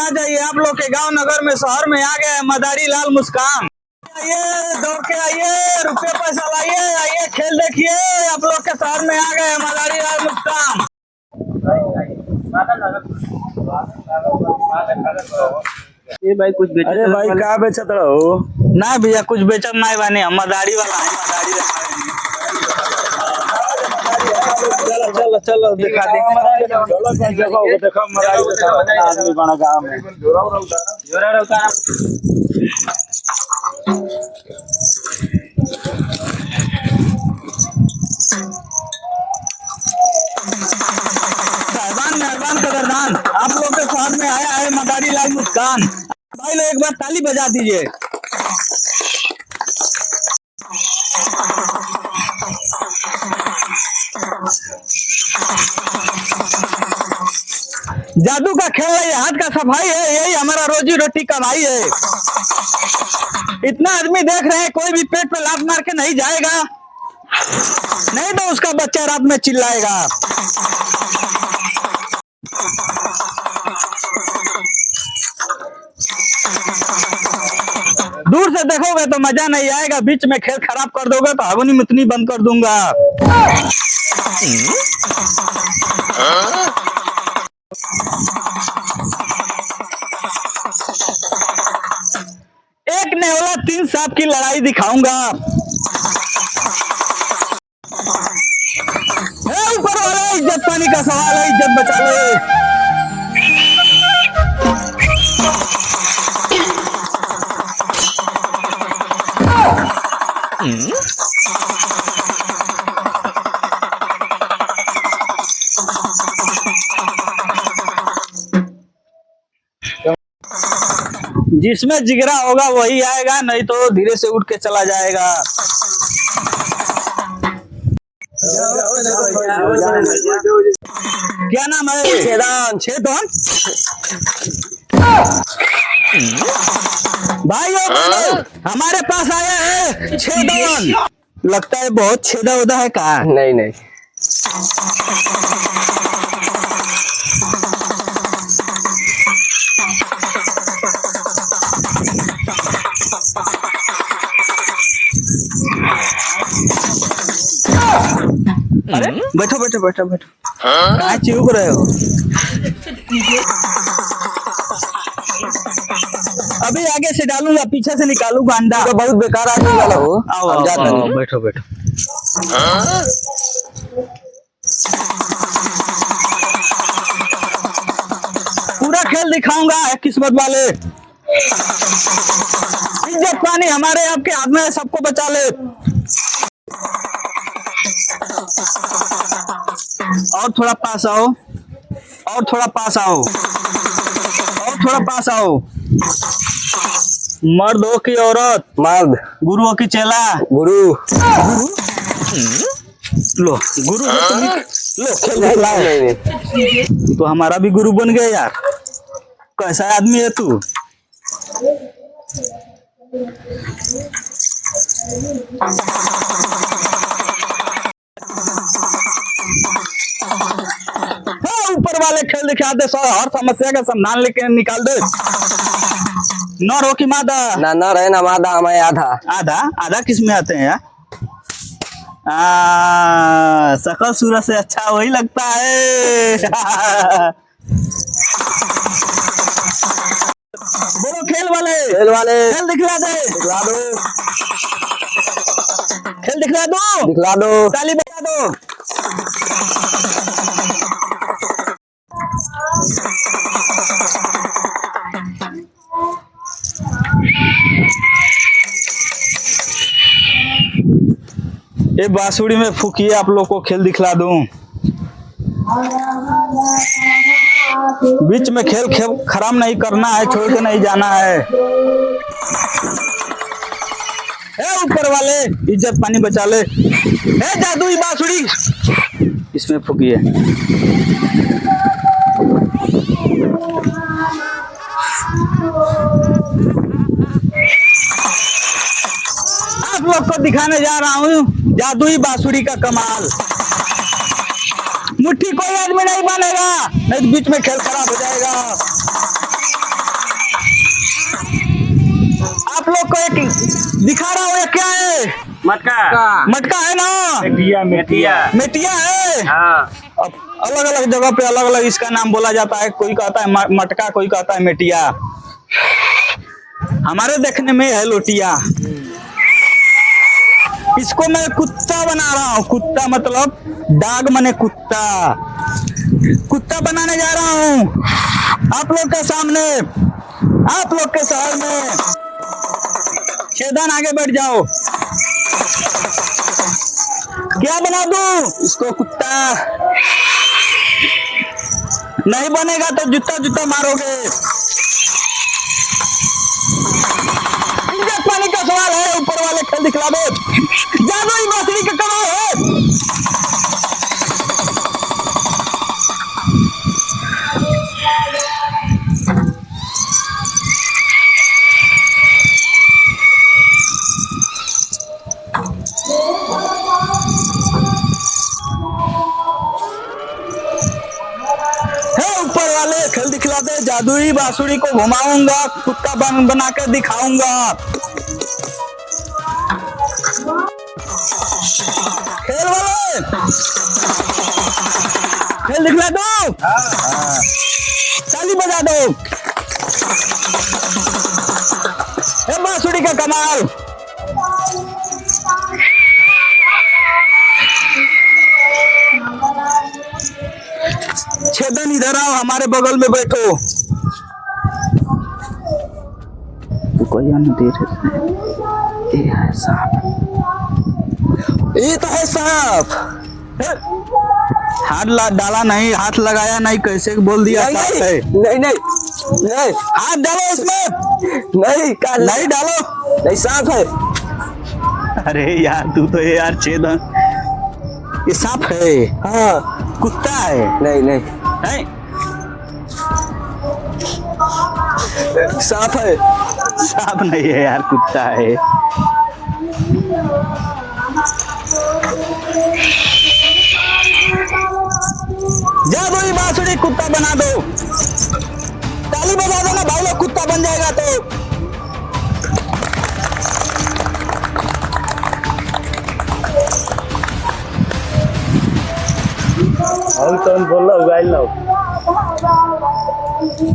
आ जाइए, आप लोग के गांव नगर में शहर में आ गए मदारी लाल मुस्कान। आइए दौड़ के आइए, रुपये पैसा लाइए, आइए खेल देखिए, आप लोग के शहर में आ गए मदारी लाल मुस्कान। ये भाई कुछ बेच। अरे भाई क्या बेचत रहो? ना भैया कुछ बेचत नहीं बानी, हम मदारी वाला है, मदारी चलो चलो चलो दिखा दे। चलो देखो मदारी आदमी बना गाँव में। साहबान मेहरबान कदरदान, आप लोग के शहर में आया है मदारी लाल मुस्कान। भाई लोग एक बार ताली बजा दीजिए। जादू का खेल है, हाथ का सफाई है, यही हमारा रोजी रोटी कमाई है। इतना आदमी देख रहे हैं, कोई भी पेट पे लात मार के नहीं जाएगा, नहीं तो उसका बच्चा रात में चिल्लाएगा। दूर से देखोगे तो मजा नहीं आएगा, बीच में खेल खराब कर दोगे तो हवनी मितनी बंद कर दूंगा। एक नेवला 3 सांप की लड़ाई दिखाऊंगा। ऊपर वाला इज्जत पानी का सवाल है, इज्जत बचा ले। जिसमें जिगरा होगा वही आएगा, नहीं तो धीरे से उठ के चला जाएगा। क्या नाम है? छेदन। छेदन भाई हमारे पास आया है छेदन। लगता है बहुत छेदा उदा है का? नहीं नहीं। अरे बैठो बैठो बैठो बैठो, कहाँ चिउक रहे हो? अभी आगे से डालूंगा, पीछे से निकालूंगा अंडा। तो बहुत बेकार आदमी वाला हो। आओ बैठो बैठो। पूरा खेल दिखाऊंगा, किस्मत वाले। इज्जत पानी हमारे आपके हाथ में, सबको बचा ले। और थोड़ा पास आओ, और थोड़ा पास आओ, और थोड़ा पास आओ। मर्द हो कि औरत? मर्द। गुरु हो कि चेला? गुरु। लो गुरु हो तुम, लो खेल नहीं। तो हमारा भी गुरु बन गया यार। कैसा आदमी है तू? ऊपर वाले खेल दिखा दे, हर समस्या का समाधान लेके निकाल दे। नर हो कि मादा? ना नर है ना मादा, हमें आधा। आधा? आधा किस में आते हैं यार? सकल सूरत से अच्छा वही लगता है। बोलो खेल वाले, खेल वाले खेल दिखला दे। दिखला दो, खेल दिखला दो, दिखला दो, ताली बजा दो। ये बांसुरी में फूकिए, आप लोग को खेल दिखला दूं। बीच में खेल खराब नहीं करना है, छोड़ के नहीं जाना है। ऊपर वाले इज्जत पानी बचा ले। जादुई बांसुरी इसमें फूकिए। आप लोग को दिखाने जा रहा हूँ जादुई बांसुरी का कमाल। मुट्ठी कोई आदमी नहीं मानेगा, नहीं तो बीच में खेल खराब हो जाएगा। आप लोग को एक दिखा रहा हूँ, ये क्या है? मटका मटका है ना? मेटिया मेटिया है। हाँ अब अलग अलग जगह पे अलग अलग इसका नाम बोला जाता है, कोई कहता है मटका, कोई कहता है मेटिया। हमारे देखने में है लोटिया। इसको मैं कुत्ता बना रहा हूँ। कुत्ता मतलब डाग मने कुत्ता। कुत्ता बनाने जा रहा हूँ आप लोग के सामने, आप लोग के शहर में। छेदन आगे बढ़ जाओ। क्या बना दूं इसको? कुत्ता नहीं बनेगा तो जूता जूता मारोगे। इज्जत पानी का सवाल है, ऊपर वाले खेल दिखला दो। जादू ही बांसुरी का कमाल है। ऊपर वाले खेल दिखला दे। जादुई बांसुरी को घुमाऊंगा, कुत्ता बना कर दिखाऊंगा। खेल वाले खेल दिखला दो। ताली बजा दो। हे बांसुरी का कमाल। छेदन इधर आओ, हमारे बगल में बैठो। ये है सांप। ये तो है सांप। हाथ डाला नहीं, हाथ लगाया नहीं, कैसे बोल दिया सांप है? नहीं हाथ डालो इसमें। नहीं डालो। नहीं सांप है। अरे यार तू तो यार छेदन, ये सांप है। हाँ कुत्ता है। नहीं सांप है। सांप नहीं है यार, कुत्ता है। जादुई बांसुरी कुत्ता बना दो। ताली बजा दो ना भाई लोग, कुत्ता बन जाएगा तो।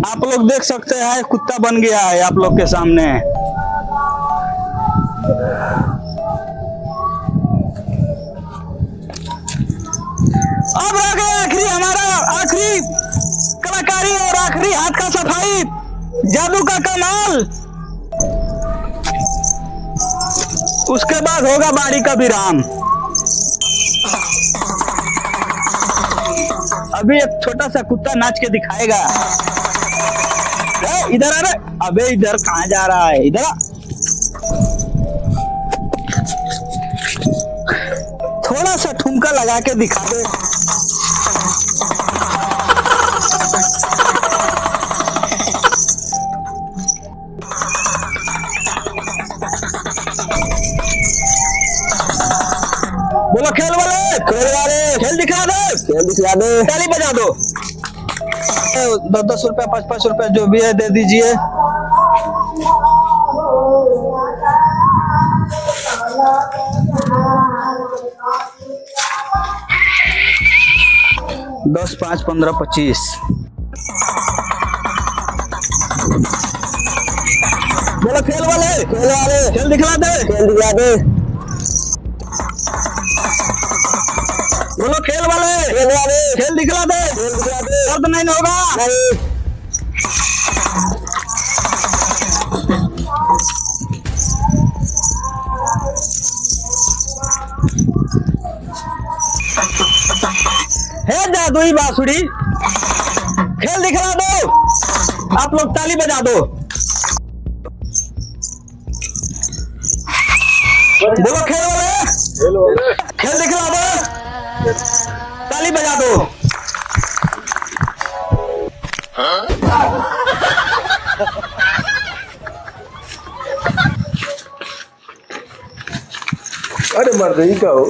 आप लोग देख सकते हैं कुत्ता बन गया है आप लोग के सामने। अब आ गया आखिरी, हमारा आखिरी कलाकारी और आखिरी हाथ का सफाई, जादू का कमाल। उसके बाद होगा बाड़ी का विराम। अभी एक छोटा सा कुत्ता नाच के दिखाएगा। इधर आ रहा। अबे इधर कहाँ जा रहा है? इधर आ। थोड़ा सा ठुमका लगा के दिखा दे। बोलो खेल वाले, खेल दिखा दे। ताली बजा दो। 10-10 रुपया 5-5 रुपया जो भी है दे दीजिए। दस 5 15 25। बोलो खेल वाले, खेल दिखला दे। बोलो खेल वाले, खेल दिखला दे। दर्द नहीं होगा। है जादुई बांसुरी, खेल दिखला दो। आप लोग ताली बजा दो। बोलो खेल वाले, खेल दिखला दो। ताली बजा दो। अरे मर्द ही का हो।